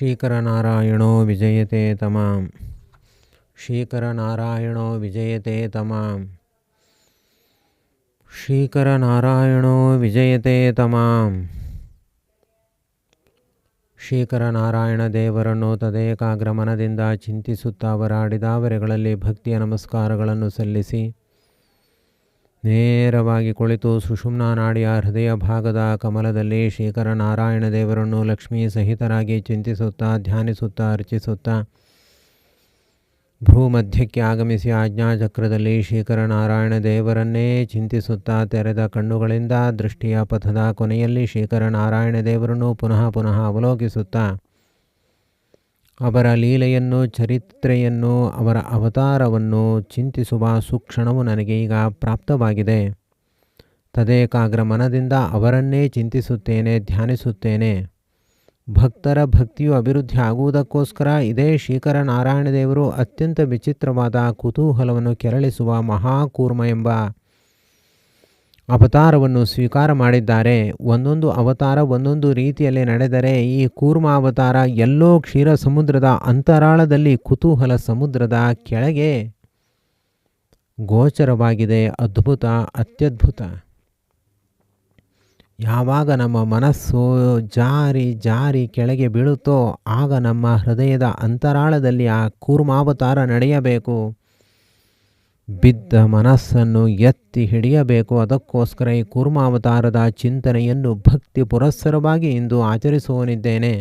ಶ್ರೀಕರನಾರಾಯಣೋ ವಿಜಯತೆ ತಮಾಂ. ಶ್ರೀಕರನಾರಾಯಣೋ ವಿಜಯತೆ ತಮಾಂ. ಶ್ರೀಕರನಾರಾಯಣೋ ವಿಜಯತೆ ತಮಾಂ. ಶ್ರೀಕರನಾರಾಯಣ ದೇವರನ್ನು ತದೇಕಾಗ್ರ ಮನದಿಂದ ಚಿಂತಿಸುತ್ತಾ ಅವರ ಅಡಿದಾವರೆಗಳಲ್ಲಿ ಭಕ್ತಿಯ ನಮಸ್ಕಾರಗಳನ್ನು ಸಲ್ಲಿಸಿ ನೇರವಾಗಿ ಕುಳಿತು ಸುಷುಮ್ನಾ ನಾಡಿಯ ಹೃದಯ ಭಾಗದ ಕಮಲದಲ್ಲಿ ಶ್ರೀಕರನಾರಾಯಣ ದೇವರನ್ನು ಲಕ್ಷ್ಮೀ ಸಹಿತರಾಗಿ ಚಿಂತಿಸುತ್ತಾ ಧ್ಯಾನಿಸುತ್ತಾ ಅರ್ಚಿಸುತ್ತಾ ಭ್ರೂಮಧ್ಯಕ್ಕೆ ಆಗಮಿಸಿ ಆಜ್ಞಾಚಕ್ರದಲ್ಲಿ ಶ್ರೀಕರನಾರಾಯಣ ದೇವರನ್ನೇ ಚಿಂತಿಸುತ್ತಾ ತೆರೆದ ಕಣ್ಣುಗಳಿಂದ ದೃಷ್ಟಿಯ ಪಥದ ಕೊನೆಯಲ್ಲಿ ಶ್ರೀಕರನಾರಾಯಣ ದೇವರನ್ನು ಪುನಃ ಪುನಃ ಅವಲೋಕಿಸುತ್ತಾ ಅವರ ಲೀಲೆಯನ್ನು, ಚರಿತ್ರೆಯನ್ನು, ಅವರ ಅವತಾರವನ್ನು ಚಿಂತಿಸುವ ಸುಕ್ಷಣವು ನನಗೆ ಈಗ ಪ್ರಾಪ್ತವಾಗಿದೆ. ತದೇಕಾಗ್ರ ಮನದಿಂದ ಅವರನ್ನೇ ಚಿಂತಿಸುತ್ತೇನೆ, ಧ್ಯಾನಿಸುತ್ತೇನೆ. ಭಕ್ತರ ಭಕ್ತಿಯು ಅಭಿವೃದ್ಧಿ ಆಗುವುದಕ್ಕೋಸ್ಕರ ಇದೇ ಶ್ರೀಕರನಾರಾಯಣ ದೇವರು ಅತ್ಯಂತ ವಿಚಿತ್ರವಾದ ಕುತೂಹಲವನ್ನು ಕೆರಳಿಸುವ ಮಹಾಕೂರ್ಮ ಎಂಬ ಅವತಾರವನ್ನು ಸ್ವೀಕಾರ ಮಾಡಿದ್ದಾರೆ. ಒಂದೊಂದು ಅವತಾರ ಒಂದೊಂದು ರೀತಿಯಲ್ಲಿ ನಡೆದರೆ ಈ ಕೂರ್ಮ ಅವತಾರ ಎಲ್ಲೋ ಕ್ಷೀರ ಸಮುದ್ರದ ಅಂತರಾಳದಲ್ಲಿ ಕುತೂಹಲ ಸಮುದ್ರದ ಕೆಳಗೆ ಗೋಚರವಾಗಿದೆ. ಅದ್ಭುತ, ಅತ್ಯದ್ಭುತ. ಯಾವಾಗ ನಮ್ಮ ಮನಸ್ಸು ಜಾರಿ ಜಾರಿ ಕೆಳಗೆ ಬೀಳುತ್ತೋ ಆಗ ನಮ್ಮ ಹೃದಯದ ಅಂತರಾಳದಲ್ಲಿ ಆ ಕೂರ್ಮಾವತಾರ ನಡೆಯಬೇಕು. ಬಿದ್ದ ಮನಸ್ಸನ್ನು ಎತ್ತಿ ಹಿಡಿಯಬೇಕು. ಅದಕ್ಕೋಸ್ಕರ ಈ ಕೂರ್ಮಾವತಾರದ ಚಿಂತನೆಯನ್ನು ಭಕ್ತಿ ಪುರಸ್ಸರವಾಗಿ ಇಂದು ಆಚರಿಸುವನಿದ್ದೇನೆ.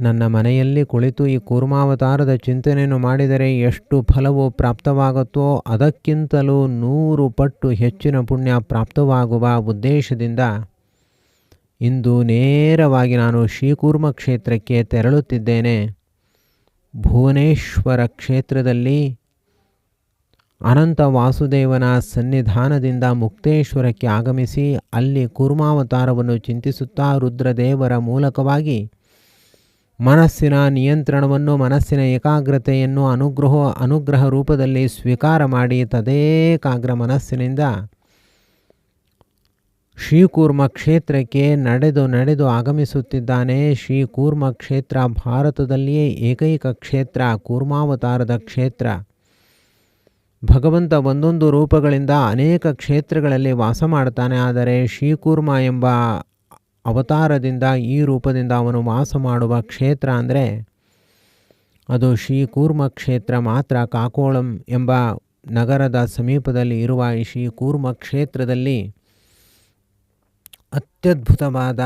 ನನ್ನ ಮನೆಯಲ್ಲಿ ಕುಳಿತು ಈ ಕೂರ್ಮಾವತಾರದ ಚಿಂತನೆಯನ್ನು ಮಾಡಿದರೆ ಎಷ್ಟು ಫಲವು ಪ್ರಾಪ್ತವಾಗುತ್ತೋ ಅದಕ್ಕಿಂತಲೂ 100 ಪಟ್ಟು ಹೆಚ್ಚಿನ ಪುಣ್ಯ ಪ್ರಾಪ್ತವಾಗುವ ಉದ್ದೇಶದಿಂದ ಇಂದು ನೇರವಾಗಿ ನಾನು ಶ್ರೀಕೂರ್ಮ ಕ್ಷೇತ್ರಕ್ಕೆ ತೆರಳುತ್ತಿದ್ದೇನೆ. ಭುವನೇಶ್ವರ ಕ್ಷೇತ್ರದಲ್ಲಿ ಅನಂತ ವಾಸುದೇವನ ಸನ್ನಿಧಾನದಿಂದ ಮುಕ್ತೇಶ್ವರಕ್ಕೆ ಆಗಮಿಸಿ ಅಲ್ಲಿ ಕೂರ್ಮಾವತಾರವನ್ನು ಚಿಂತಿಸುತ್ತಾ ರುದ್ರದೇವರ ಮೂಲಕವಾಗಿ ಮನಸ್ಸಿನ ನಿಯಂತ್ರಣವನ್ನು, ಮನಸ್ಸಿನ ಏಕಾಗ್ರತೆಯನ್ನು ಅನುಗ್ರಹ ರೂಪದಲ್ಲಿ ಸ್ವೀಕಾರ ಮಾಡಿ ತದೇಕಾಗ್ರ ಮನಸ್ಸಿನಿಂದ ಶ್ರೀಕೂರ್ಮ ಕ್ಷೇತ್ರಕ್ಕೆ ನಡೆದು ಆಗಮಿಸುತ್ತಿದ್ದಾನೆ. ಶ್ರೀಕೂರ್ಮ ಕ್ಷೇತ್ರ ಭಾರತದಲ್ಲಿಯೇ ಏಕೈಕ ಕ್ಷೇತ್ರ, ಕೂರ್ಮಾವತಾರದ ಕ್ಷೇತ್ರ. ಭಗವಂತ ಒಂದೊಂದು ರೂಪಗಳಿಂದ ಅನೇಕ ಕ್ಷೇತ್ರಗಳಲ್ಲಿ ವಾಸ ಮಾಡ್ತಾನೆ. ಆದರೆ ಶ್ರೀಕೂರ್ಮ ಎಂಬ ಅವತಾರದಿಂದ, ಈ ರೂಪದಿಂದ ಅವನು ವಾಸ ಮಾಡುವ ಕ್ಷೇತ್ರ ಅಂದರೆ ಅದು ಶ್ರೀಕೂರ್ಮ ಕ್ಷೇತ್ರ ಮಾತ್ರ. ಕಾಕೋಳಂ ಎಂಬ ನಗರದ ಸಮೀಪದಲ್ಲಿ ಇರುವ ಈ ಶ್ರೀಕೂರ್ಮ ಕ್ಷೇತ್ರದಲ್ಲಿ ಅತ್ಯದ್ಭುತವಾದ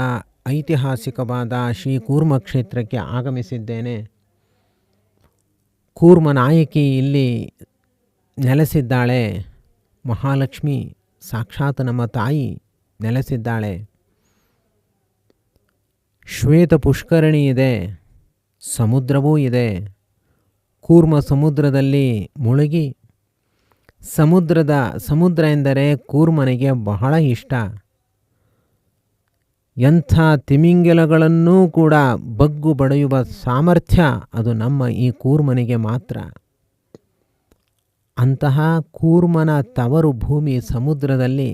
ಐತಿಹಾಸಿಕವಾದ ಶ್ರೀಕೂರ್ಮ ಕ್ಷೇತ್ರಕ್ಕೆ ಆಗಮಿಸಿದ್ದೇನೆ. ಕೂರ್ಮ ನಾಯಕಿ ಇಲ್ಲಿ ನೆಲೆಸಿದ್ದಾಳೆ. ಮಹಾಲಕ್ಷ್ಮಿ ಸಾಕ್ಷಾತ್ ನಮ್ಮ ತಾಯಿ ನೆಲೆಸಿದ್ದಾಳೆ. ಶ್ವೇತ ಪುಷ್ಕರಣಿ ಇದೆ, ಸಮುದ್ರವೂ ಇದೆ. ಕೂರ್ಮ ಸಮುದ್ರದಲ್ಲಿ ಮುಳುಗಿ ಸಮುದ್ರ ಎಂದರೆ ಕೂರ್ಮನಿಗೆ ಬಹಳ ಇಷ್ಟ. ಎಂಥ ತಿಮಿಂಗಿಲಗಳನ್ನೂ ಕೂಡ ಬಗ್ಗು ಬಡಿಯುವ ಸಾಮರ್ಥ್ಯ ಅದು ನಮ್ಮ ಈ ಕೂರ್ಮನಿಗೆ ಮಾತ್ರ. ಅಂತಹ ಕೂರ್ಮನ ತವರು ಭೂಮಿ ಸಮುದ್ರದಲ್ಲಿ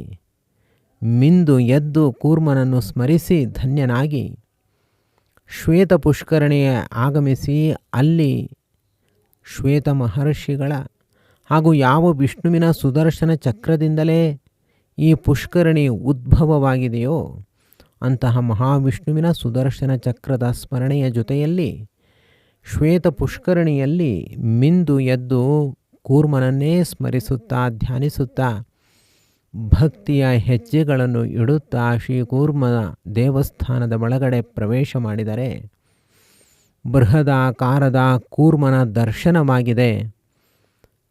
ಮಿಂದು ಎದ್ದು ಕೂರ್ಮನನ್ನು ಸ್ಮರಿಸಿ ಧನ್ಯನಾಗಿ ಶ್ವೇತ ಪುಷ್ಕರಣಿಗೆ ಆಗಮಿಸಿ ಅಲ್ಲಿ ಶ್ವೇತ ಮಹರ್ಷಿಗಳ ಹಾಗೂ ಯಾವ ವಿಷ್ಣುವಿನ ಸುದರ್ಶನ ಚಕ್ರದಿಂದಲೇ ಈ ಪುಷ್ಕರಣಿ ಉದ್ಭವವಾಗಿದೆಯೋ ಅಂತಹ ಮಹಾವಿಷ್ಣುವಿನ ಸುದರ್ಶನ ಚಕ್ರದ ಸ್ಮರಣೆಯ ಜೊತೆಯಲ್ಲಿ ಶ್ವೇತ ಪುಷ್ಕರಣಿಯಲ್ಲಿ ಮಿಂದು ಎದ್ದು ಕೂರ್ಮನನ್ನೇ ಸ್ಮರಿಸುತ್ತಾ ಧ್ಯಾನಿಸುತ್ತಾ ಭಕ್ತಿಯ ಹೆಜ್ಜೆಗಳನ್ನು ಇಡುತ್ತಾ ಶ್ರೀಕೂರ್ಮನ ದೇವಸ್ಥಾನದ ಒಳಗಡೆ ಪ್ರವೇಶ ಮಾಡಿದರೆ ಬೃಹದಾಕಾರದ ಕೂರ್ಮನ ದರ್ಶನವಾಗಿದೆ.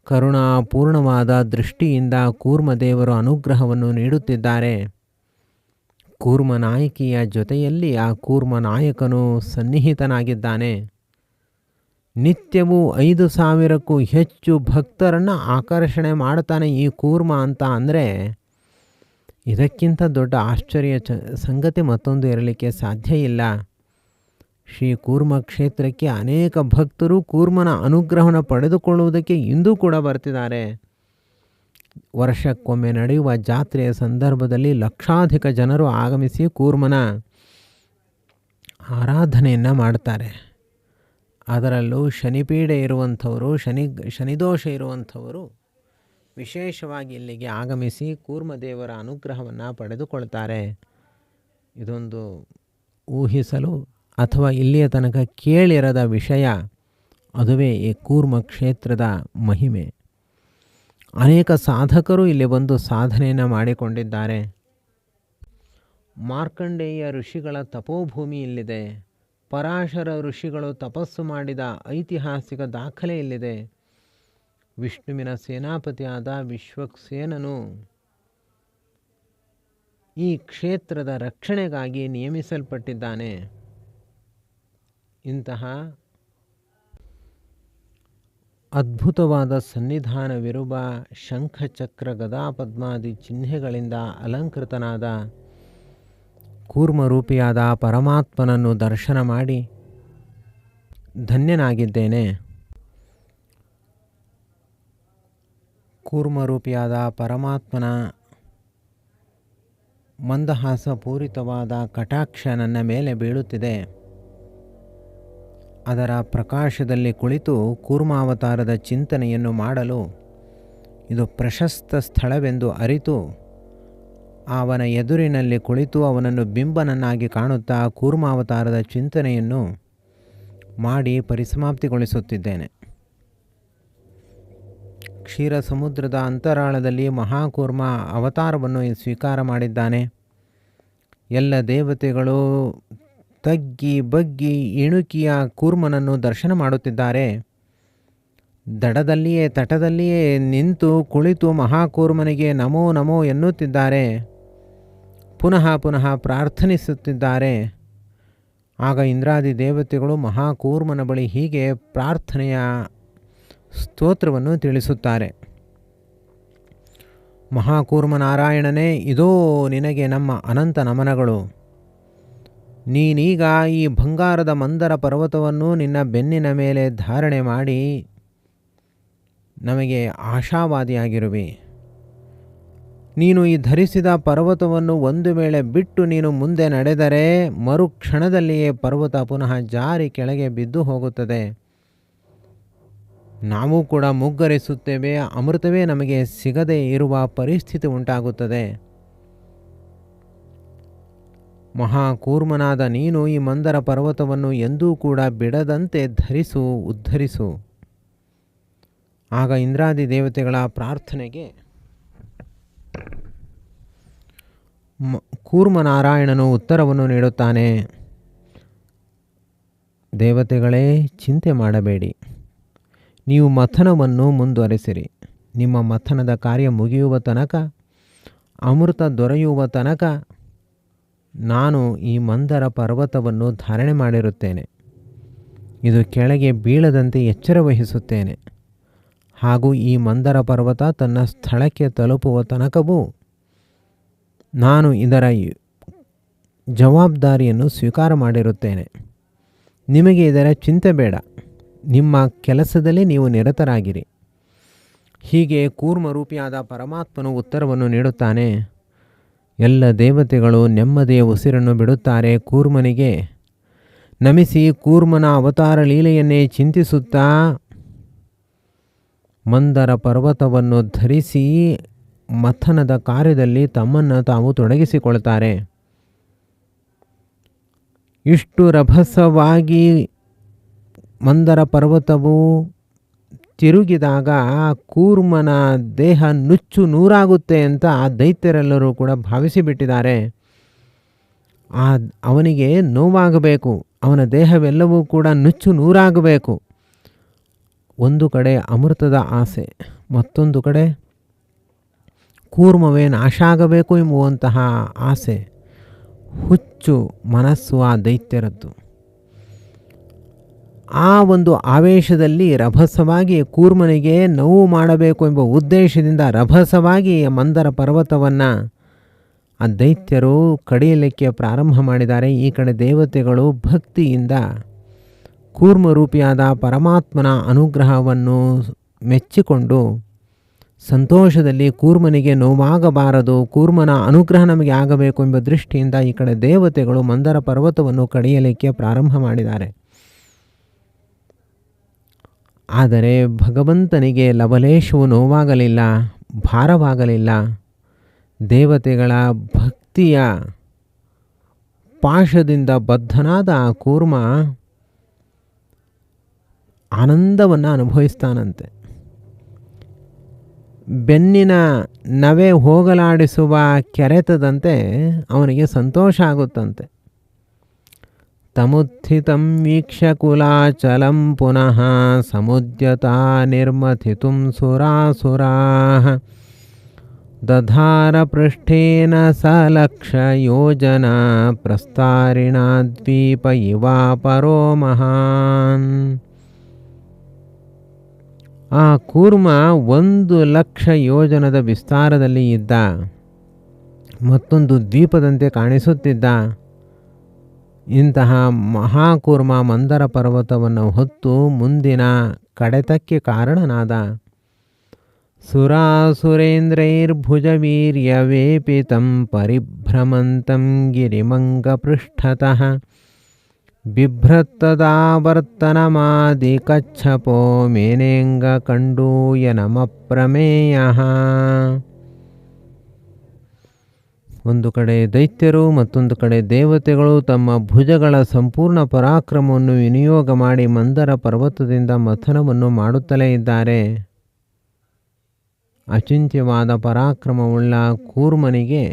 ಕರುಣಾಪೂರ್ಣವಾದ ದೃಷ್ಟಿಯಿಂದ ಕೂರ್ಮದೇವರು ಅನುಗ್ರಹವನ್ನು ನೀಡುತ್ತಿದ್ದಾರೆ. ಕೂರ್ಮ ನಾಯಕಿಯ ಜೊತೆಯಲ್ಲಿ ಆ ಕೂರ್ಮ ನಾಯಕನು ಸನ್ನಿಹಿತನಾಗಿದ್ದಾನೆ. ನಿತ್ಯವೂ 5,000ಕ್ಕೂ ಹೆಚ್ಚು ಭಕ್ತರನ್ನು ಆಕರ್ಷಣೆ ಮಾಡ್ತಾನೆ ಈ ಕೂರ್ಮ ಅಂತ ಅಂದರೆ ಇದಕ್ಕಿಂತ ದೊಡ್ಡ ಆಶ್ಚರ್ಯ ಸಂಗತಿ ಮತ್ತೊಂದು ಇರಲಿಕ್ಕೆ ಸಾಧ್ಯ ಇಲ್ಲ. ಶ್ರೀ ಕೂರ್ಮ ಕ್ಷೇತ್ರಕ್ಕೆ ಅನೇಕ ಭಕ್ತರು ಕೂರ್ಮನ ಅನುಗ್ರಹವನ್ನು ಪಡೆದುಕೊಳ್ಳುವುದಕ್ಕೆ ಇಂದೂ ಕೂಡ ಬರ್ತಿದ್ದಾರೆ. ವರ್ಷಕ್ಕೊಮ್ಮೆ ನಡೆಯುವ ಜಾತ್ರೆಯ ಸಂದರ್ಭದಲ್ಲಿ ಲಕ್ಷಾಧಿಕ ಜನರು ಆಗಮಿಸಿ ಕೂರ್ಮನ ಆರಾಧನೆಯನ್ನು ಮಾಡ್ತಾರೆ. ಅದರಲ್ಲೂ ಶನಿಪೀಡೆ ಇರುವಂಥವರು, ಶನಿದೋಷ ಇರುವಂಥವರು ವಿಶೇಷವಾಗಿ ಇಲ್ಲಿಗೆ ಆಗಮಿಸಿ ಕೂರ್ಮದೇವರ ಅನುಗ್ರಹವನ್ನು ಪಡೆದುಕೊಳ್ತಾರೆ. ಇದೊಂದು ಊಹಿಸಲು ಅಥವಾ ಇಲ್ಲಿಯ ತನಕ ಕೇಳಿರದ ವಿಷಯ. ಅದುವೇ ಈ ಕೂರ್ಮ ಕ್ಷೇತ್ರದ ಮಹಿಮೆ. ಅನೇಕ ಸಾಧಕರು ಇಲ್ಲಿ ಬಂದು ಸಾಧನೆಯನ್ನು ಮಾಡಿಕೊಂಡಿದ್ದಾರೆ. ಮಾರ್ಕಂಡೇಯ ಋಷಿಗಳ ತಪೋಭೂಮಿ ಇಲ್ಲಿದೆ. ಪರಾಶರ ಋಷಿಗಳು ತಪಸ್ಸು ಮಾಡಿದ ಐತಿಹಾಸಿಕ ದಾಖಲೆ ಇಲ್ಲಿದೆ. ವಿಷ್ಣುವಿನ ಸೇನಾಪತಿಯಾದ ವಿಶ್ವಕ್ಸೇನನು ಈ ಕ್ಷೇತ್ರದ ರಕ್ಷಣೆಗಾಗಿ ನೇಮಿಸಲ್ಪಟ್ಟಿದ್ದಾನೆ. ಇಂತಹ ಅದ್ಭುತವಾದ ಸನ್ನಿಧಾನವಿರುವ ಶಂಖಚಕ್ರ ಗದಾಪದ್ಮಾದಿ ಚಿಹ್ನೆಗಳಿಂದ ಅಲಂಕೃತನಾದ ಕೂರ್ಮರೂಪಿಯಾದ ಪರಮಾತ್ಮನನ್ನು ದರ್ಶನ ಮಾಡಿ ಧನ್ಯನಾಗಿದ್ದೇನೆ. ಕೂರ್ಮರೂಪಿಯಾದ ಪರಮಾತ್ಮನ ಮಂದಹಾಸಪೂರಿತವಾದ ಕಟಾಕ್ಷ ನನ್ನ ಮೇಲೆ ಬೀಳುತ್ತಿದೆ. ಅದರ ಪ್ರಕಾಶದಲ್ಲಿ ಕುಳಿತು ಕೂರ್ಮಾವತಾರದ ಚಿಂತನೆಯನ್ನು ಮಾಡಲು ಇದು ಪ್ರಶಸ್ತ ಸ್ಥಳವೆಂದು ಅರಿತು ಅವನ ಎದುರಿನಲ್ಲಿ ಕುಳಿತು ಅವನನ್ನು ಬಿಂಬನನ್ನಾಗಿ ಕಾಣುತ್ತಾ ಕೂರ್ಮಾವತಾರದ ಚಿಂತನೆಯನ್ನು ಮಾಡಿ ಪರಿಸಮಾಪ್ತಿಗೊಳಿಸುತ್ತಿದ್ದೇನೆ. ಕ್ಷೀರ ಸಮುದ್ರದ ಅಂತರಾಳದಲ್ಲಿ ಮಹಾಕೂರ್ಮ ಅವತಾರವನ್ನು ಸ್ವೀಕಾರ ಮಾಡಿದ್ದಾನೆ. ಎಲ್ಲ ದೇವತೆಗಳು ತಗ್ಗಿ ಬಗ್ಗಿ ಇಣುಕಿಯ ಕೂರ್ಮನನ್ನು ದರ್ಶನ ಮಾಡುತ್ತಿದ್ದಾರೆ. ದಡದಲ್ಲಿಯೇ ತಟದಲ್ಲಿಯೇ ನಿಂತು ಕುಳಿತು ಮಹಾಕೂರ್ಮನಿಗೆ ನಮೋ ನಮೋ ಎನ್ನುತ್ತಿದ್ದಾರೆ. ಪುನಃ ಪುನಃ ಪ್ರಾರ್ಥನಿಸುತ್ತಿದ್ದಾರೆ. ಆಗ ಇಂದ್ರಾದಿ ದೇವತೆಗಳು ಮಹಾಕೂರ್ಮನ ಬಳಿ ಹೀಗೆ ಪ್ರಾರ್ಥನೆಯ ಸ್ತೋತ್ರವನ್ನು ತಿಳಿಸುತ್ತಾರೆ. ಮಹಾಕೂರ್ಮನಾರಾಯಣನೇ, ಇದೋ ನಿನಗೆ ನಮ್ಮ ಅನಂತ ನಮನಗಳು. ನೀನೀಗ ಈ ಬಂಗಾರದ ಮಂದರ ಪರ್ವತವನ್ನು ನಿನ್ನ ಬೆನ್ನಿನ ಮೇಲೆ ಧಾರಣೆ ಮಾಡಿ ನಮಗೆ ಆಶಾವಾದಿಯಾಗಿರುವಿ. ನೀನು ಈ ಧರಿಸಿದ ಪರ್ವತವನ್ನು ಒಂದು ವೇಳೆ ಬಿಟ್ಟು ನೀನು ಮುಂದೆ ನಡೆದರೆ ಮರುಕ್ಷಣದಲ್ಲಿಯೇ ಪರ್ವತ ಪುನಃ ಜಾರಿ ಕೆಳಗೆ ಬಿದ್ದು ಹೋಗುತ್ತದೆ. ನಾವು ಕೂಡ ಮುಗ್ಗರಿಸುತ್ತೇವೆ. ಅಮೃತವೇ ನಮಗೆ ಸಿಗದೇ ಇರುವ ಪರಿಸ್ಥಿತಿ ಉಂಟಾಗುತ್ತದೆ. ಮಹಾಕೂರ್ಮನಾದ ನೀನು ಈ ಮಂದರ ಪರ್ವತವನ್ನು ಎಂದೂ ಕೂಡ ಬಿಡದಂತೆ ಧರಿಸು, ಉದ್ಧರಿಸು. ಆಗ ಇಂದ್ರಾದಿ ದೇವತೆಗಳ ಪ್ರಾರ್ಥನೆಗೆ ಕೂರ್ಮನಾರಾಯಣನು ಉತ್ತರವನ್ನು ನೀಡುತ್ತಾನೆ. ದೇವತೆಗಳೇ, ಚಿಂತೆ ಮಾಡಬೇಡಿ. ನೀವು ಮಥನವನ್ನು ಮುಂದುವರೆಸಿರಿ. ನಿಮ್ಮ ಮಥನದ ಕಾರ್ಯ ಮುಗಿಯುವ ತನಕ, ಅಮೃತ ದೊರೆಯುವ ತನಕ ನಾನು ಈ ಮಂದರ ಪರ್ವತವನ್ನು ಧಾರಣೆ ಮಾಡಿರುತ್ತೇನೆ. ಇದು ಕೆಳಗೆ ಬೀಳದಂತೆ ಎಚ್ಚರ ವಹಿಸುತ್ತೇನೆ. ಹಾಗೂ ಈ ಮಂದರ ಪರ್ವತ ತನ್ನ ಸ್ಥಳಕ್ಕೆ ತಲುಪುವ ತನಕವೂ ನಾನು ಇದರ ಜವಾಬ್ದಾರಿಯನ್ನು ಸ್ವೀಕಾರ ಮಾಡಿರುತ್ತೇನೆ. ನಿಮಗೆ ಇದರ ಚಿಂತೆ ಬೇಡ. ನಿಮ್ಮ ಕೆಲಸದಲ್ಲಿ ನೀವು ನಿರತರಾಗಿರಿ. ಹೀಗೆ ಕೂರ್ಮರೂಪಿಯಾದ ಪರಮಾತ್ಮನು ಉತ್ತರವನ್ನು ನೀಡುತ್ತಾನೆ. ಎಲ್ಲ ದೇವತೆಗಳು ನೆಮ್ಮದಿಯ ಉಸಿರನ್ನು ಬಿಡುತ್ತಾರೆ. ಕೂರ್ಮನಿಗೆ ನಮಿಸಿ ಕೂರ್ಮನ ಅವತಾರ ಲೀಲೆಯನ್ನೇ ಚಿಂತಿಸುತ್ತಾ ಮಂದರ ಪರ್ವತವನ್ನು ಧರಿಸಿ ಮಥನದ ಕಾರ್ಯದಲ್ಲಿ ತಮ್ಮನ್ನು ತಾವು ತೊಡಗಿಸಿಕೊಳ್ತಾರೆ. ಇಷ್ಟು ರಭಸವಾಗಿ ಮಂದರ ಪರ್ವತವು ತಿರುಗಿದಾಗ ಕೂರ್ಮನ ದೇಹ ನುಚ್ಚು ನೂರಾಗುತ್ತೆ ಅಂತ ಆ ದೈತ್ಯರೆಲ್ಲರೂ ಕೂಡ ಭಾವಿಸಿಬಿಟ್ಟಿದ್ದಾರೆ. ಅವನಿಗೆ ನೋವಾಗಬೇಕು. ಅವನ ದೇಹವೆಲ್ಲವೂ ಕೂಡ ನುಚ್ಚು ನೂರಾಗಬೇಕು. ಒಂದು ಕಡೆ ಅಮೃತದ ಆಸೆ, ಮತ್ತೊಂದು ಕಡೆ ಕೂರ್ಮವೇ ನಾಶ ಆಗಬೇಕು ಎಂಬುವಂತಹ ಆಸೆ, ಹುಚ್ಚು ಮನಸ್ಸು ಆ ದೈತ್ಯರದ್ದು. ಆ ಒಂದು ಆವೇಶದಲ್ಲಿ ರಭಸವಾಗಿ ಕೂರ್ಮನಿಗೆ ನೋವು ಮಾಡಬೇಕು ಎಂಬ ಉದ್ದೇಶದಿಂದ ರಭಸವಾಗಿ ಮಂದರ ಪರ್ವತವನ್ನು ಆ ದೈತ್ಯರು ಕಡಿಯಲಿಕ್ಕೆ ಪ್ರಾರಂಭ ಮಾಡಿದ್ದಾರೆ. ಈ ಕಡೆ ದೇವತೆಗಳು ಭಕ್ತಿಯಿಂದ ಕೂರ್ಮರೂಪಿಯಾದ ಪರಮಾತ್ಮನ ಅನುಗ್ರಹವನ್ನು ಮೆಚ್ಚಿಕೊಂಡು ಸಂತೋಷದಲ್ಲಿ ಕೂರ್ಮನಿಗೆ ನೋವಾಗಬಾರದು, ಕೂರ್ಮನ ಅನುಗ್ರಹ ನಮಗೆ ಆಗಬೇಕು ಎಂಬ ದೃಷ್ಟಿಯಿಂದ ಈ ಕಡೆ ದೇವತೆಗಳು ಮಂದರ ಪರ್ವತವನ್ನು ಕಡಿಯಲಿಕ್ಕೆ ಪ್ರಾರಂಭ ಮಾಡಿದ್ದಾರೆ. ಆದರೆ ಭಗವಂತನಿಗೆ ಲವಲೇಶವು ನೋವಾಗಲಿಲ್ಲ, ಭಾರವಾಗಲಿಲ್ಲ. ದೇವತೆಗಳ ಭಕ್ತಿಯ ಪಾಶದಿಂದ ಬದ್ಧನಾದ ಆ ಕೂರ್ಮ ಆನಂದವನ್ನು ಅನುಭವಿಸ್ತಾನಂತೆ. ಬೆನ್ನಿನ ನವೆ ಹೋಗಲಾಡಿಸುವ ಕೆರೆತದಂತೆ ಅವನಿಗೆ ಸಂತೋಷ ಆಗುತ್ತಂತೆ. ತಮುತ್ಥಿತಂ ವೀಕ್ಷ್ಯ ಕುಲಾಚಲಂ ಪುನಃ ಸಮುದ್ಯತಾ ನಿರ್ಮಥಿತುಂ ಸುರಾಸುರಾಃ ದಧಾರ ಪೃಷ್ಠೇನ ಸಲಕ್ಷ ಯೋಜನ ಪ್ರಸ್ತಾರಿಣ ದ್ವೀಪ ಇವಾ ಪರೋ ಮಹಾನ್. ಆ ಕೂರ್ಮ 1,00,000 ಯೋಜನದ ವಿಸ್ತಾರದಲ್ಲಿ ಇದ್ದ, ಮತ್ತೊಂದು ದ್ವೀಪದಂತೆ ಕಾಣಿಸುತ್ತಿದ್ದ. ಇಂತಹ ಮಹಾಕೂರ್ಮ ಮಂದರ ಪರ್ವತವನ್ನು ಹೊತ್ತು ಮುಂದಿನ ಕಡೆತಕ್ಕೆ ಕಾರಣನಾದ. ಸುರಾಸುರೇಂದ್ರೈರ್ಭುಜವೀರ್ಯವೇಪಿತಂ ಪರಿಭ್ರಮಂತಂ ಗಿರಿಮಂಗಪೃಷ್ಠತಃ ಬಿಭ್ರತ್ತದಾವರ್ತನಮಾದಿಕಚ್ಛಪೋ ಮೇನೇಂಗ ಕಂಡೂಯನಮಪ್ರಮೇಯಃ. ಒಂದು ಕಡೆ ದೈತ್ಯರು ಮತ್ತೊಂದು ಕಡೆ ದೇವತೆಗಳು ತಮ್ಮ ಭುಜಗಳ ಸಂಪೂರ್ಣ ಪರಾಕ್ರಮವನ್ನು ವಿನಿಯೋಗ ಮಾಡಿ ಮಂದರ ಪರ್ವತದಿಂದ ಮಥನವನ್ನು ಮಾಡುತ್ತಲೇ ಇದ್ದಾರೆ. ಅಚಿಂತ್ಯವಾದ ಪರಾಕ್ರಮವುಳ್ಳ ಕೂರ್ಮನಿಗೆ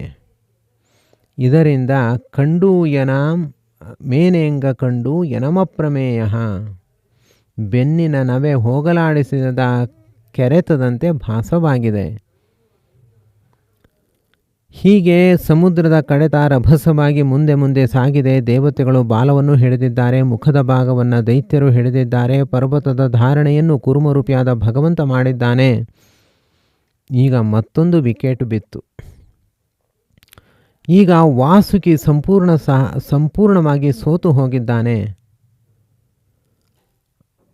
ಇದರಿಂದ ಕಂಡೂಯನ ಮೇನೇಂಗ ಕಂಡು ಯನಮಪ್ರಮೇಯ, ಬೆನ್ನಿನ ನವೆ ಹೋಗಲಾಡಿಸಿದ ಕೆರೆತದಂತೆ ಭಾಸವಾಗಿದೆ. ಹೀಗೆ ಸಮುದ್ರದ ಕಡೆತ ರಭಸವಾಗಿ ಮುಂದೆ ಮುಂದೆ ಸಾಗಿದೆ. ದೇವತೆಗಳು ಬಾಲವನ್ನು ಹಿಡಿದಿದ್ದಾರೆ, ಮುಖದ ಭಾಗವನ್ನು ದೈತ್ಯರು ಹಿಡಿದಿದ್ದಾರೆ. ಪರ್ವತದ ಧಾರಣೆಯನ್ನು ಕೂರ್ಮರೂಪಿಯಾದ ಭಗವಂತ ಮಾಡಿದ್ದಾನೆ. ಈಗ ಮತ್ತೊಂದು ವಿಕೆಟ್ ಬಿತ್ತು. ಈಗ ವಾಸುಕಿ ಸಂಪೂರ್ಣವಾಗಿ ಸೋತು ಹೋಗಿದ್ದಾನೆ.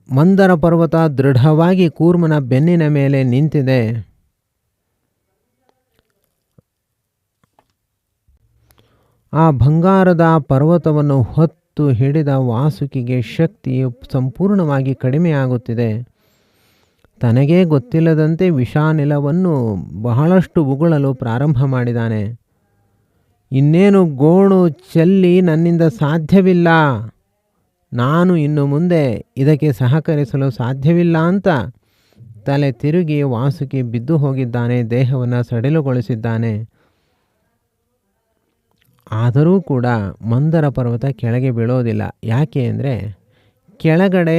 ಮಂದರ ಪರ್ವತ ದೃಢವಾಗಿ ಕೂರ್ಮನ ಬೆನ್ನಿನ ಮೇಲೆ ನಿಂತಿದೆ. ಆ ಬಂಗಾರದ ಪರ್ವತವನ್ನು ಹೊತ್ತು ಹಿಡಿದ ವಾಸುಕಿಗೆ ಶಕ್ತಿಯು ಸಂಪೂರ್ಣವಾಗಿ ಕಡಿಮೆಯಾಗುತ್ತಿದೆ. ತನಗೇ ಗೊತ್ತಿಲ್ಲದಂತೆ ವಿಷಾನಿಲವನ್ನು ಬಹಳಷ್ಟು ಉಗುಳಲು ಪ್ರಾರಂಭ ಮಾಡಿದ್ದಾನೆ. ಇನ್ನೇನು ಗೋಣು ಚೆಲ್ಲಿ ನನ್ನಿಂದ ಸಾಧ್ಯವಿಲ್ಲ, ನಾನು ಇನ್ನು ಮುಂದೆ ಇದಕ್ಕೆ ಸಹಕರಿಸಲು ಸಾಧ್ಯವಿಲ್ಲ ಅಂತ ತಲೆ ತಿರುಗಿ ವಾಸುಕಿ ಬಿದ್ದು ಹೋಗಿದ್ದಾನೆ, ದೇಹವನ್ನು ಸಡಿಲುಗೊಳಿಸಿದ್ದಾನೆ. ಆದರೂ ಕೂಡ ಮಂದರ ಪರ್ವತ ಕೆಳಗೆ ಬೀಳೋದಿಲ್ಲ. ಯಾಕೆ ಅಂದರೆ ಕೆಳಗಡೆ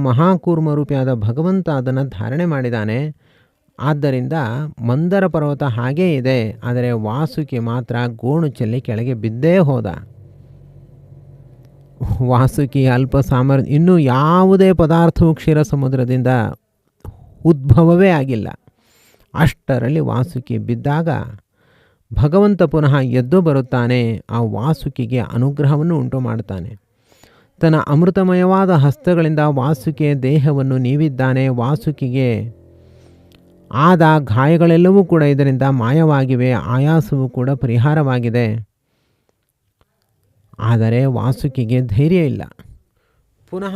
ಮಹಾಕೂರ್ಮ ರೂಪಿಯಾದ ಭಗವಂತ ಅದನ್ನು ಧಾರಣೆ ಮಾಡಿದ್ದಾನೆ. ಆದ್ದರಿಂದ ಮಂದರ ಪರ್ವತ ಹಾಗೇ ಇದೆ. ಆದರೆ ವಾಸುಕಿ ಮಾತ್ರ ಗೋಣು ಚೆಲ್ಲಿ ಕೆಳಗೆ ಬಿದ್ದೇ ಹೋದ. ವಾಸುಕಿ ಅಲ್ಪ ಸಾಮರ್ಥ್ಯ, ಇನ್ನೂ ಯಾವುದೇ ಪದಾರ್ಥವು ಕ್ಷೀರ ಸಮುದ್ರದಿಂದ ಉದ್ಭವವೇ ಆಗಿಲ್ಲ. ಅಷ್ಟರಲ್ಲಿ ವಾಸುಕಿ ಬಿದ್ದಾಗ ಭಗವಂತ ಪುನಃ ಎದ್ದು ಬರುತ್ತಾನೆ. ಆ ವಾಸುಕಿಗೆ ಅನುಗ್ರಹವನ್ನು ಉಂಟು ಮಾಡ್ತಾನೆ. ತನ್ನ ಅಮೃತಮಯವಾದ ಹಸ್ತಗಳಿಂದ ವಾಸುಕಿಯ ದೇಹವನ್ನು ನೀವಿದ್ದಾನೆ. ವಾಸುಕಿಗೆ ಆದ ಗಾಯಗಳೆಲ್ಲವೂ ಕೂಡ ಇದರಿಂದ ಮಾಯವಾಗಿವೆ. ಆಯಾಸವೂ ಕೂಡ ಪರಿಹಾರವಾಗಿದೆ. ಆದರೆ ವಾಸುಕಿಗೆ ಧೈರ್ಯ ಇಲ್ಲ. ಪುನಃ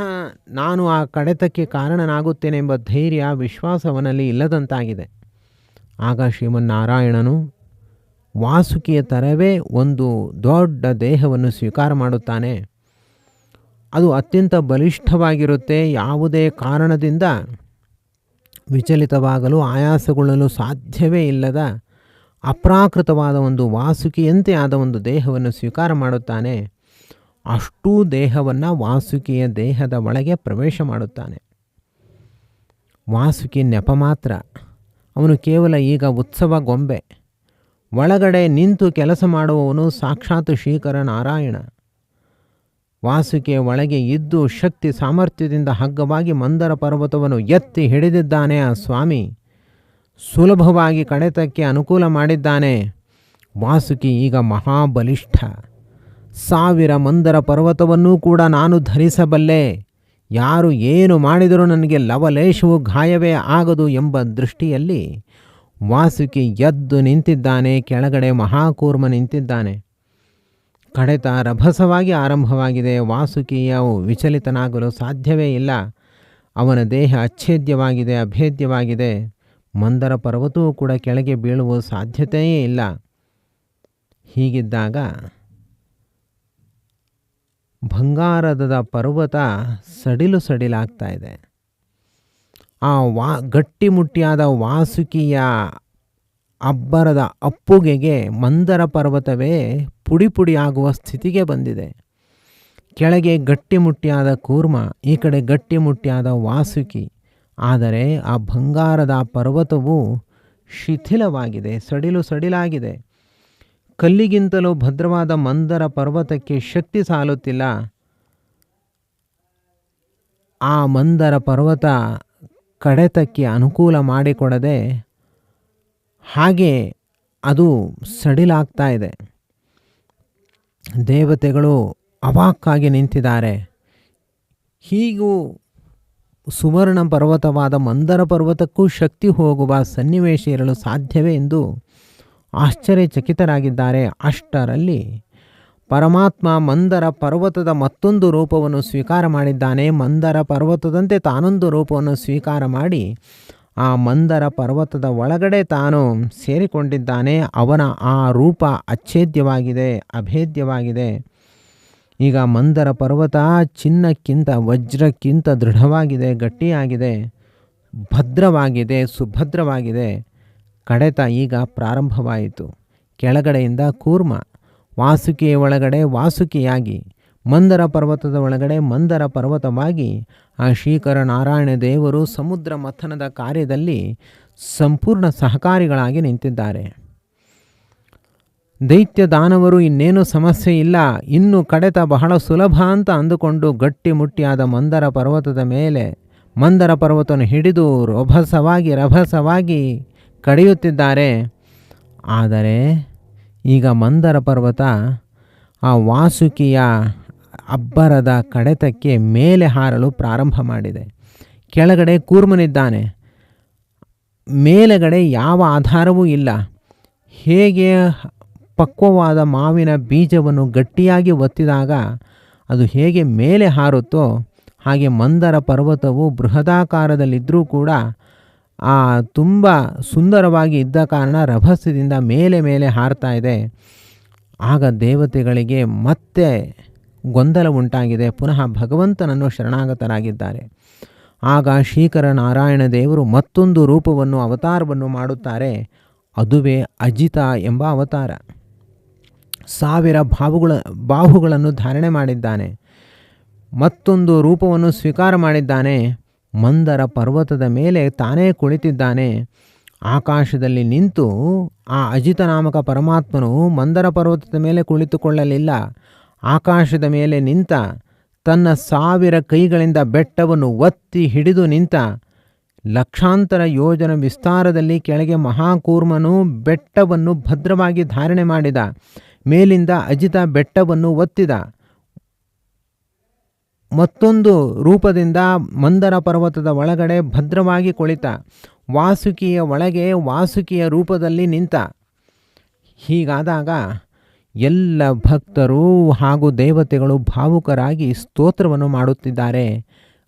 ನಾನು ಆ ಕಡೆತಕ್ಕೆ ಕಾರಣನಾಗುತ್ತೇನೆ ಎಂಬ ಧೈರ್ಯ ವಿಶ್ವಾಸವನಲ್ಲಿ ಇಲ್ಲದಂತಾಗಿದೆ. ಆಗ ಶ್ರೀಮನ್ನಾರಾಯಣನು ವಾಸುಕಿಯ ತರವೇ ಒಂದು ದೊಡ್ಡ ದೇಹವನ್ನು ಸ್ವೀಕಾರ ಮಾಡುತ್ತಾನೆ. ಅದು ಅತ್ಯಂತ ಬಲಿಷ್ಠವಾಗಿರುತ್ತೆ. ಯಾವುದೇ ಕಾರಣದಿಂದ ವಿಚಲಿತವಾಗಲು ಆಯಾಸಗೊಳ್ಳಲು ಸಾಧ್ಯವೇ ಇಲ್ಲದ ಅಪ್ರಾಕೃತವಾದ ಒಂದು ವಾಸುಕಿಯಂತೆ ಆದ ಒಂದು ದೇಹವನ್ನು ಸ್ವೀಕಾರ ಮಾಡುತ್ತಾನೆ. ಅಷ್ಟೂ ದೇಹವನ್ನು ವಾಸುಕಿಯ ದೇಹದ ಒಳಗೆ ಪ್ರವೇಶ ಮಾಡುತ್ತಾನೆ. ವಾಸುಕಿ ನೆಪ ಮಾತ್ರ, ಅವನು ಕೇವಲ ಈಗ ಉತ್ಸವ ಗೊಂಬೆ. ಒಳಗಡೆ ನಿಂತು ಕೆಲಸ ಮಾಡುವವನು ಸಾಕ್ಷಾತ್ ಶ್ರೀಕರ ನಾರಾಯಣ. ವಾಸುಕಿಯ ಒಳಗೆ ಇದ್ದು ಶಕ್ತಿ ಸಾಮರ್ಥ್ಯದಿಂದ ಹಗ್ಗವಾಗಿ ಮಂದರ ಪರ್ವತವನ್ನು ಎತ್ತಿ ಹಿಡಿದಿದ್ದಾನೆ ಆ ಸ್ವಾಮಿ. ಸುಲಭವಾಗಿ ಕಡೆತಕ್ಕೆ ಅನುಕೂಲ ಮಾಡಿದ್ದಾನೆ. ವಾಸುಕಿ ಈಗ ಮಹಾಬಲಿಷ್ಠ. 1000 ಮಂದರ ಪರ್ವತವನ್ನೂ ಕೂಡ ನಾನು ಧರಿಸಬಲ್ಲೆ. ಯಾರು ಏನು ಮಾಡಿದರೂ ನನಗೆ ಲವಲೇಶವು ಗಾಯವೇ ಆಗದು ಎಂಬ ದೃಷ್ಟಿಯಲ್ಲಿ ವಾಸುಕಿ ಎದ್ದು ನಿಂತಿದ್ದಾನೆ. ಕೆಳಗಡೆ ಮಹಾಕೂರ್ಮ ನಿಂತಿದ್ದಾನೆ. ಕಡೆತ ರಭಸವಾಗಿ ಆರಂಭವಾಗಿದೆ. ವಾಸುಕಿಯು ವಿಚಲಿತನಾಗಲು ಸಾಧ್ಯವೇ ಇಲ್ಲ. ಅವನ ದೇಹ ಅಚ್ಛೇದ್ಯವಾಗಿದೆ, ಅಭೇದ್ಯವಾಗಿದೆ. ಮಂದರ ಪರ್ವತವೂ ಕೂಡ ಕೆಳಗೆ ಬೀಳುವ ಸಾಧ್ಯತೆಯೇ ಇಲ್ಲ. ಹೀಗಿದ್ದಾಗ ಬಂಗಾರದ ಪರ್ವತ ಸಡಿಲಾಗ್ತಾ ಇದೆ. ಆ ಗಟ್ಟಿಮುಟ್ಟಿಯಾದ ವಾಸುಕಿಯ ಅಬ್ಬರದ ಅಪ್ಪುಗೆಗೆ ಮಂದರ ಪರ್ವತವೇ ಪುಡಿ ಪುಡಿಯಾಗುವ ಸ್ಥಿತಿಗೆ ಬಂದಿದೆ. ಕೆಳಗೆ ಗಟ್ಟಿಮುಟ್ಟಿಯಾದ ಕೂರ್ಮ, ಈ ಕಡೆ ಗಟ್ಟಿಮುಟ್ಟಿಯಾದ ವಾಸುಕಿ. ಆದರೆ ಆ ಬಂಗಾರದ ಪರ್ವತವು ಶಿಥಿಲವಾಗಿದೆ, ಸಡಿಲಾಗಿದೆ. ಕಲ್ಲಿಗಿಂತಲೂ ಭದ್ರವಾದ ಮಂದರ ಪರ್ವತಕ್ಕೆ ಶಕ್ತಿ ಸಾಲುತ್ತಿಲ್ಲ. ಆ ಮಂದರ ಪರ್ವತ ಕಡೆತಕ್ಕೆ ಅನುಕೂಲ ಮಾಡಿಕೊಡದೆ ಹಾಗೆ ಅದು ಸಡಿಲಾಗ್ತಾ ಇದೆ. ದೇವತೆಗಳು ಅವಾಕ್ಕಾಗಿ ನಿಂತಿದ್ದಾರೆ. ಹೀಗೂ ಸುವರ್ಣ ಪರ್ವತವಾದ ಮಂದರ ಪರ್ವತಕ್ಕೂ ಶಕ್ತಿ ಹೋಗುವ ಸನ್ನಿವೇಶ ಇರಲು ಸಾಧ್ಯವೇ ಎಂದು ಆಶ್ಚರ್ಯಚಕಿತರಾಗಿದ್ದಾರೆ. ಅಷ್ಟರಲ್ಲಿ ಪರಮಾತ್ಮ ಮಂದರ ಪರ್ವತದ ಮತ್ತೊಂದು ರೂಪವನ್ನು ಸ್ವೀಕಾರ ಮಾಡಿದ್ದಾನೆ. ಮಂದರ ಪರ್ವತದಂತೆ ತಾನೊಂದು ರೂಪವನ್ನು ಸ್ವೀಕಾರ ಮಾಡಿ ಆ ಮಂದರ ಪರ್ವತದ ಒಳಗಡೆ ತಾನು ಸೇರಿಕೊಂಡಿದ್ದಾನೆ. ಅವನ ಆ ರೂಪ ಅಚ್ಛೇದ್ಯವಾಗಿದೆ, ಅಭೇದ್ಯವಾಗಿದೆ. ಈಗ ಮಂದರ ಪರ್ವತ ಚಿನ್ನಕ್ಕಿಂತ ವಜ್ರಕ್ಕಿಂತ ದೃಢವಾಗಿದೆ, ಗಟ್ಟಿಯಾಗಿದೆ, ಭದ್ರವಾಗಿದೆ, ಸುಭದ್ರವಾಗಿದೆ. ಕಡೆತ ಈಗ ಪ್ರಾರಂಭವಾಯಿತು. ಕೆಳಗಡೆಯಿಂದ ಕೂರ್ಮ, ವಾಸುಕಿಯ ಒಳಗಡೆ ವಾಸುಕಿಯಾಗಿ, ಮಂದರ ಪರ್ವತದ ಒಳಗಡೆ ಮಂದರ ಪರ್ವತವಾಗಿ ಆ ಶ್ರೀಕರ ನಾರಾಯಣ ದೇವರು ಸಮುದ್ರ ಮಥನದ ಕಾರ್ಯದಲ್ಲಿ ಸಂಪೂರ್ಣ ಸಹಕಾರಿಗಳಾಗಿ ನಿಂತಿದ್ದಾರೆ. ದೈತ್ಯ ದಾನವರು ಇನ್ನೇನು ಸಮಸ್ಯೆ ಇಲ್ಲ, ಇನ್ನು ಕಡೆತ ಬಹಳ ಸುಲಭ ಅಂತ ಅಂದುಕೊಂಡು ಗಟ್ಟಿಮುಟ್ಟಿಯಾದ ಮಂದರ ಪರ್ವತದ ಮೇಲೆ ಮಂದರ ಪರ್ವತವನ್ನು ಹಿಡಿದು ರಭಸವಾಗಿ ಕಡಿಯುತ್ತಿದ್ದಾರೆ. ಆದರೆ ಈಗ ಮಂದರ ಪರ್ವತ ಆ ವಾಸುಕಿಯ ಅಬ್ಬರದ ಕಡೆತಕ್ಕೆ ಮೇಲೆ ಹಾರಲು ಪ್ರಾರಂಭ ಮಾಡಿದೆ. ಕೆಳಗಡೆ ಕೂರ್ಮನಿದ್ದಾನೆ. ಮೇಲೆಗಡೆ ಯಾವ ಆಧಾರವೂ ಇಲ್ಲ. ಹೇಗೆ ಪಕ್ವವಾದ ಮಾವಿನ ಬೀಜವನ್ನು ಗಟ್ಟಿಯಾಗಿ ಒತ್ತಿದಾಗ ಅದು ಹೇಗೆ ಮೇಲೆ ಹಾರುತ್ತೋ ಹಾಗೆ ಮಂದರ ಪರ್ವತವು ಬೃಹದಾಕಾರದಲ್ಲಿದ್ದರೂ ಕೂಡ ತುಂಬ ಸುಂದರವಾಗಿ ಇದ್ದ ಕಾರಣ ರಭಸದಿಂದ ಮೇಲೆ ಹಾರ್ತಾ ಇದೆ. ಆಗ ದೇವತೆಗಳಿಗೆ ಮತ್ತೆ ಗೊಂದಲ ಉಂಟಾಗಿದೆ. ಪುನಃ ಭಗವಂತನನ್ನು ಶರಣಾಗತರಾಗಿದ್ದಾರೆ. ಆಗ ಶ್ರೀಕರ ನಾರಾಯಣ ದೇವರು ಮತ್ತೊಂದು ರೂಪವನ್ನು ಅವತಾರವನ್ನು ಮಾಡುತ್ತಾರೆ. ಅದುವೇ ಅಜಿತ ಎಂಬ ಅವತಾರ. 1000 ಬಾಹುಗಳನ್ನು ಧಾರಣೆ ಮಾಡಿದ್ದಾನೆ. ಮತ್ತೊಂದು ರೂಪವನ್ನು ಸ್ವೀಕಾರ ಮಾಡಿದ್ದಾನೆ. ಮಂದರ ಪರ್ವತದ ಮೇಲೆ ತಾನೇ ಕುಳಿತಿದ್ದಾನೆ. ಆಕಾಶದಲ್ಲಿ ನಿಂತು ಆ ಅಜಿತ ನಾಮಕ ಪರಮಾತ್ಮನು ಮಂದರ ಪರ್ವತದ ಮೇಲೆ ಕುಳಿತುಕೊಳ್ಳಲಿಲ್ಲ. ಆಕಾಶದ ಮೇಲೆ ನಿಂತ ತನ್ನ 1000 ಕೈಗಳಿಂದ ಬೆಟ್ಟವನ್ನು ಒತ್ತಿ ಹಿಡಿದು ನಿಂತ. ಲಕ್ಷಾಂತರ ಯೋಜನ ವಿಸ್ತಾರದಲ್ಲಿ ಕೆಳಗೆ ಮಹಾಕೂರ್ಮನು ಬೆಟ್ಟವನ್ನು ಭದ್ರವಾಗಿ ಧಾರಣೆ ಮಾಡಿದ. ಮೇಲಿಂದ ಅಜಿತ ಬೆಟ್ಟವನ್ನು ಒತ್ತಿದ. ಮತ್ತೊಂದು ರೂಪದಿಂದ ಮಂದರ ಪರ್ವತದ ಒಳಗಡೆ ಭದ್ರವಾಗಿ ಕುಳಿತ. ವಾಸುಕಿಯ ಒಳಗೆ ವಾಸುಕಿಯ ರೂಪದಲ್ಲಿ ನಿಂತ. ಹೀಗಾದಾಗ ಎಲ್ಲ ಭಕ್ತರು ಹಾಗೂ ದೇವತೆಗಳು ಭಾವುಕರಾಗಿ ಸ್ತೋತ್ರವನ್ನು ಮಾಡುತ್ತಿದ್ದಾರೆ.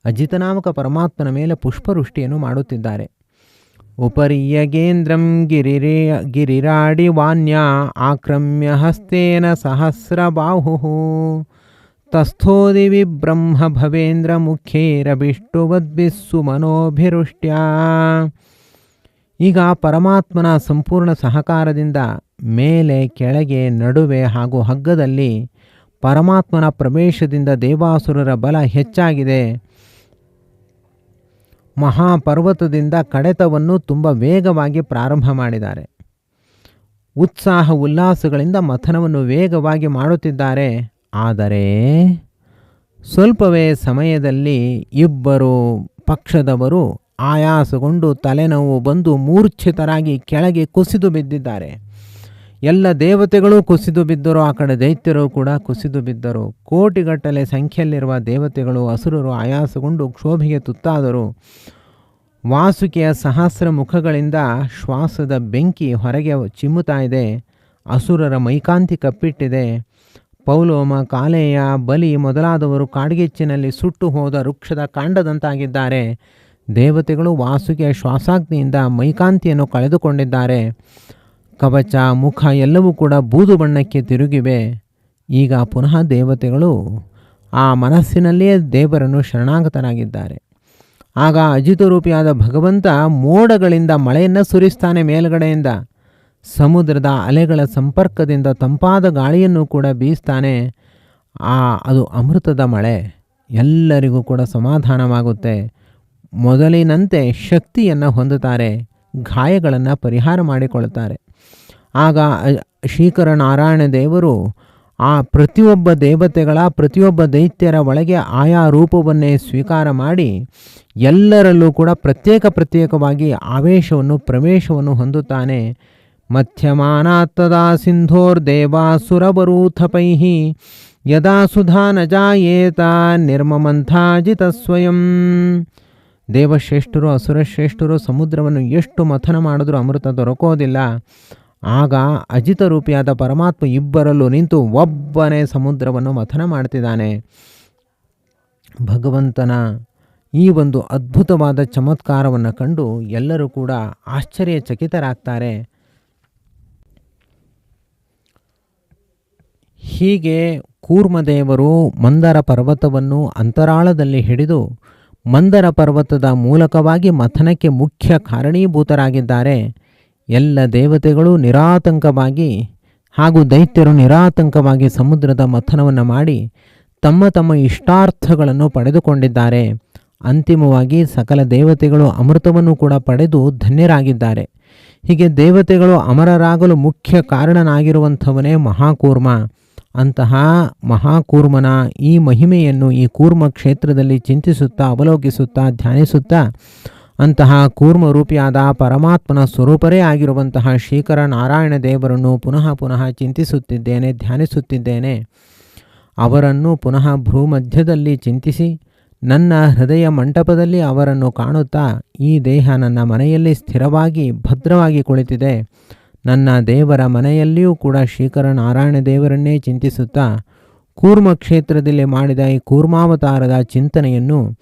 ಅಜಿತನಾಮಕ ಪರಮಾತ್ಮನ ಮೇಲೆ ಪುಷ್ಪವೃಷ್ಟಿಯನ್ನು ಮಾಡುತ್ತಿದ್ದಾರೆ. ಉಪರಿಯಗೇಂದ್ರಂ ಗಿರಿರಾಡಿ ವಾನ್ಯ ಆಕ್ರಮ್ಯ ಹಸ್ತೇನ ಸಹಸ್ರಬಾಹುಃ ತಸ್ಥೋದಿ ವಿಬ್ರಹ್ಮ ಭವೇಂದ್ರ ಮುಖ್ಯೈರಭಿಷ್ಟುವದ್ಭಿಸ್ಸು ಮನೋಭಿರುಷ್ಟ್ಯ. ಈಗ ಪರಮಾತ್ಮನ ಸಂಪೂರ್ಣ ಸಹಕಾರದಿಂದ ಮೇಲೆ ಕೆಳಗೆ ನಡುವೆ ಹಾಗೂ ಹಗ್ಗದಲ್ಲಿ ಪರಮಾತ್ಮನ ಪ್ರವೇಶದಿಂದ ದೇವಾಸುರರ ಬಲ ಹೆಚ್ಚಾಗಿದೆ. ಮಹಾಪರ್ವತದಿಂದ ಕಡೆತವನ್ನು ತುಂಬ ವೇಗವಾಗಿ ಪ್ರಾರಂಭ ಮಾಡಿದ್ದಾರೆ. ಉತ್ಸಾಹ ಉಲ್ಲಾಸಗಳಿಂದ ಮಥನವನ್ನು ವೇಗವಾಗಿ ಮಾಡುತ್ತಿದ್ದಾರೆ. ಆದರೆ ಸ್ವಲ್ಪವೇ ಸಮಯದಲ್ಲಿ ಇಬ್ಬರು ಪಕ್ಷದವರು ಆಯಾಸಗೊಂಡು ತಲೆನೋವು ಬಂದು ಮೂರ್ಛಿತರಾಗಿ ಕೆಳಗೆ ಕುಸಿದು ಬಿದ್ದಿದ್ದಾರೆ. ಎಲ್ಲ ದೇವತೆಗಳು ಕುಸಿದು ಬಿದ್ದರು. ಆ ಕಡೆ ದೈತ್ಯರು ಕೂಡ ಕುಸಿದು ಬಿದ್ದರು. ಕೋಟಿಗಟ್ಟಲೆ ಸಂಖ್ಯೆಯಲ್ಲಿರುವ ದೇವತೆಗಳು ಅಸುರರು ಆಯಾಸಗೊಂಡು ಕ್ಷೋಭೆಗೆ ತುತ್ತಾದರು. ವಾಸುಕಿಯ ಸಹಸ್ರ ಮುಖಗಳಿಂದ ಶ್ವಾಸದ ಬೆಂಕಿ ಹೊರಗೆ ಚಿಮ್ಮುತ್ತಾ ಇದೆ. ಅಸುರರ ಮೈಕಾಂತಿ ಕಪ್ಪಿಟ್ಟಿದೆ. ಪೌಲೋಮ, ಕಾಲೇಯ, ಬಲಿ ಮೊದಲಾದವರು ಕಾಡ್ಗಿಚ್ಚಿನಲ್ಲಿ ಸುಟ್ಟು ಹೋದ ವೃಕ್ಷದ ಕಾಂಡದಂತಾಗಿದ್ದಾರೆ. ದೇವತೆಗಳು ವಾಸುಕಿಯ ಶ್ವಾಸಾಗ್ನಿಯಿಂದ ಮೈಕಾಂತಿಯನ್ನು ಕಳೆದುಕೊಂಡಿದ್ದಾರೆ. ಕವಚ, ಮುಖ ಎಲ್ಲವೂ ಕೂಡ ಬೂದು ಬಣ್ಣಕ್ಕೆ ತಿರುಗಿವೆ. ಈಗ ಪುನಃ ದೇವತೆಗಳು ಆ ಮನಸ್ಸಿನಲ್ಲಿಯೇ ದೇವರನ್ನು ಶರಣಾಗತರಾಗಿದ್ದಾರೆ. ಆಗ ಅಜಿತರೂಪಿಯಾದ ಭಗವಂತ ಮೋಡಗಳಿಂದ ಮಳೆಯನ್ನು ಸುರಿಸ್ತಾನೆ. ಮೇಲ್ಗಡೆಯಿಂದ ಸಮುದ್ರದ ಅಲೆಗಳ ಸಂಪರ್ಕದಿಂದ ತಂಪಾದ ಗಾಳಿಯನ್ನು ಕೂಡ ಬೀಸ್ತಾನೆ. ಅದು ಅಮೃತದ ಮಳೆ. ಎಲ್ಲರಿಗೂ ಕೂಡ ಸಮಾಧಾನವಾಗುತ್ತೆ. ಮೊದಲಿನಂತೆ ಶಕ್ತಿಯನ್ನು ಹೊಂದುತ್ತಾರೆ. ಗಾಯಗಳನ್ನು ಪರಿಹಾರ ಮಾಡಿಕೊಳ್ತಾರೆ. ಆಗ ಶ್ರೀಕರನಾರಾಯಣ ದೇವರು ಆ ಪ್ರತಿಯೊಬ್ಬ ದೇವತೆಗಳ, ಪ್ರತಿಯೊಬ್ಬ ದೈತ್ಯರ ಒಳಗೆ ಆಯಾ ರೂಪವನ್ನೇ ಸ್ವೀಕಾರ ಮಾಡಿ ಎಲ್ಲರಲ್ಲೂ ಕೂಡ ಪ್ರತ್ಯೇಕವಾಗಿ ಆವೇಶವನ್ನು, ಪ್ರವೇಶವನ್ನು ಹೊಂದುತ್ತಾನೆ. ಮಧ್ಯಮಾನಾತ್ತದಾ ಸಿಂಧೋರ್ದೇವಾಸುರವರೂಥಪೈ ಯದಾ ಸುಧಾ ನ ಜಾಯೇತ ನಿರ್ಮಮಂಥಾಜಿತ ಸ್ವಯಂ. ದೇವಶ್ರೇಷ್ಠರು, ಅಸುರಶ್ರೇಷ್ಠರು ಸಮುದ್ರವನ್ನು ಎಷ್ಟು ಮಥನ ಮಾಡಿದ್ರೂ ಅಮೃತ ದೊರಕೋದಿಲ್ಲ. ಆಗ ಅಜಿತರೂಪಿಯಾದ ಪರಮಾತ್ಮ ಇಬ್ಬರಲ್ಲೂ ನಿಂತು ಒಬ್ಬನೇ ಸಮುದ್ರವನ್ನು ಮಥನ ಮಾಡ್ತಿದ್ದಾನೆ. ಭಗವಂತನ ಈ ಒಂದು ಅದ್ಭುತವಾದ ಚಮತ್ಕಾರವನ್ನು ಕಂಡು ಎಲ್ಲರೂ ಕೂಡ ಆಶ್ಚರ್ಯಚಕಿತರಾಗ್ತಾರೆ. ಹೀಗೆ ಕೂರ್ಮದೇವರು ಮಂದರ ಪರ್ವತವನ್ನು ಅಂತರಾಳದಲ್ಲಿ ಹಿಡಿದು ಮಂದರ ಪರ್ವತದ ಮೂಲಕವಾಗಿ ಮಥನಕ್ಕೆ ಮುಖ್ಯ ಕಾರಣೀಭೂತರಾಗಿದ್ದಾರೆ. ಎಲ್ಲ ದೇವತೆಗಳು ನಿರಾತಂಕವಾಗಿ ಹಾಗೂ ದೈತ್ಯರು ನಿರಾತಂಕವಾಗಿ ಸಮುದ್ರದ ಮಥನವನ್ನು ಮಾಡಿ ತಮ್ಮ ತಮ್ಮ ಇಷ್ಟಾರ್ಥಗಳನ್ನು ಪಡೆದುಕೊಂಡಿದ್ದಾರೆ. ಅಂತಿಮವಾಗಿ ಸಕಲ ದೇವತೆಗಳು ಅಮೃತವನ್ನು ಕೂಡ ಪಡೆದು ಧನ್ಯರಾಗಿದ್ದಾರೆ. ಹೀಗೆ ದೇವತೆಗಳು ಅಮರರಾಗಲು ಮುಖ್ಯ ಕಾರಣನಾಗಿರುವಂಥವನೇ ಮಹಾಕೂರ್ಮ. ಅಂತಹ ಮಹಾಕೂರ್ಮನ ಈ ಮಹಿಮೆಯನ್ನು ಈ ಕೂರ್ಮ ಕ್ಷೇತ್ರದಲ್ಲಿ ಚಿಂತಿಸುತ್ತಾ, ಅವಲೋಕಿಸುತ್ತಾ, ಧ್ಯಾನಿಸುತ್ತಾ ಅಂತಹ ಕೂರ್ಮ ರೂಪಿಯಾದ ಪರಮಾತ್ಮನ ಸ್ವರೂಪರೇ ಆಗಿರುವಂತಹ ಶ್ರೀಕರ ನಾರಾಯಣ ದೇವರನ್ನು ಪುನಃ ಪುನಃ ಚಿಂತಿಸುತ್ತಿದ್ದೇನೆ, ಧ್ಯಾನಿಸುತ್ತಿದ್ದೇನೆ. ಅವರನ್ನು ಪುನಃ ಭೂಮಧ್ಯದಲ್ಲಿ ಚಿಂತಿಸಿ ನನ್ನ ಹೃದಯ ಮಂಟಪದಲ್ಲಿ ಅವರನ್ನು ಕಾಣುತ್ತಾ, ಈ ದೇಹ ನನ್ನ ಮನೆಯಲ್ಲಿ ಸ್ಥಿರವಾಗಿ ಭದ್ರವಾಗಿ ಕುಳಿತಿದೆ. ನನ್ನ ದೇವರ ಮನೆಯಲ್ಲಿಯೂ ಕೂಡ ಶ್ರೀಕರ ನಾರಾಯಣ ದೇವರನ್ನೇ ಚಿಂತಿಸುತ್ತಾ ಕೂರ್ಮ ಕ್ಷೇತ್ರದಲ್ಲಿ ಮಾಡಿದ ಈ ಕೂರ್ಮಾವತಾರದ ಚಿಂತನೆಯನ್ನು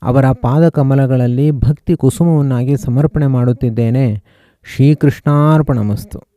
ಅವರ ಪಾದಕಮಲಗಳಲ್ಲಿ ಭಕ್ತಿ ಕುಸುಮವನ್ನಾಗಿ ಸಮರ್ಪಣೆ ಮಾಡುತ್ತಿದ್ದೇನೆ. ಶ್ರೀಕೃಷ್ಣಾರ್ಪಣಮಸ್ತು.